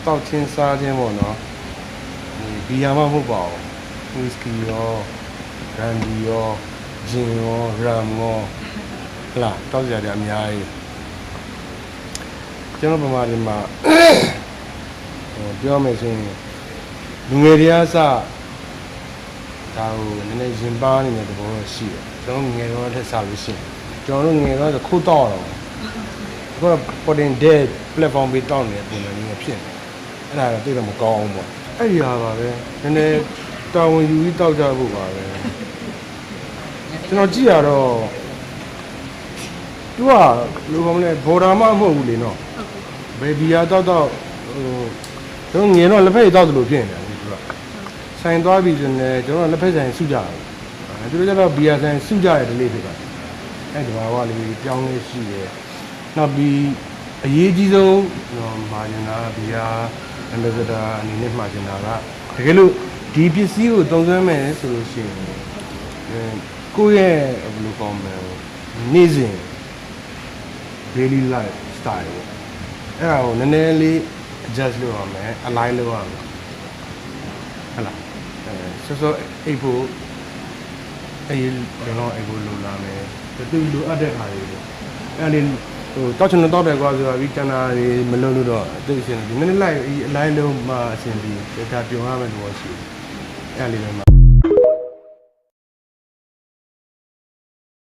တောက်ချင်းစားချင်းပေါ့နော်ဘီယာမှမဟုတ်ပါဘူးဝီစကီရောဂရန်ဒီရောဂျင်ရောရမ်ရောဟလာတောက်ကြတယ်အများကြီးကျွန်တော်ပမာဒီမှာပြောမယ်ဆိုရင်လူငယ်တွေအစဒါကိုနည်းနည်းရင်ပါနေတဲ့သဘောရှိတယ်ကျွန်တော်ငယ်တော့ထက်စားလို့ရှိရင်ကျွန်တော်တို့ငယ်တော့ခိုးတော့တော့အခုတော့ putting dead platform ပြီးတောင်းနေတဲ့ပုံစံမျိုးဖြစ်နေအဲ့ဒါတော့သိတော့မကောင်းဘူးပေါ့အဲ့ဒီဟာပါပဲနည်းနည်းတာဝန်ယူပြီးတောက်ကြဖို့ပါပဲကျွန်တော်ကြည့်ရတော့သူကလူကောင်လည်းဘော်ဒါမှမဟုတ်ဘူးလေနော်ဘေဘီယာတောက်တော့ကျွန်တော်ငယ်တော့လက်ဖက်တောက်သလိုဖြစ်နေတယ်သူကဆိုင်သွားပြီဆိုရင်ကျွန်တော်လက်ဖက်ဆိုင်စုကြတယ်သူတို့ကျတော့ဘီယာဆိုင်စုကြတယ်ဒီလေးဖြစ်တာအဲ့ဒီဘာဝလေးပြောင်းလေးရှိတယ်နောက်ပြီးအရေးကြီးဆုံးမာဂျင်နာဘီယာအမ်ဘက်ဆဒါအနေနဲ့မှာဂျင်နာကတကယ်လို့ဒီပစ္စည်းကိုသုံးစွဲမယ်ဆိုလို့ရှိရင်ကိုယ့်ရဲ့ဘယ်လိုကောင်းမလဲနေ့စဉ် daily life style အဲ့ဒါကိုနည်းနည်းလေး adjust လုပ်ရမယ် align လုပ်ရမယ်ဟုတ်လားစောအိပ်ဖို့အေးတော့အိပ်ဖို့လိုလာမယ်တူလိုအပ်တဲ့ခါလေးပေါ့အဲ့ဒီတောက်ချင်တော့တယ်ကွာဆိုတာပြီးတနာတွေမလုံးလို့တော့အသိအရှင်ဒီနည်းနည်းလိုက် align လုပ်မှအရှင်ဒီဒါပြောရမယ်လို့ရှိတယ်အဲ့လေးပဲ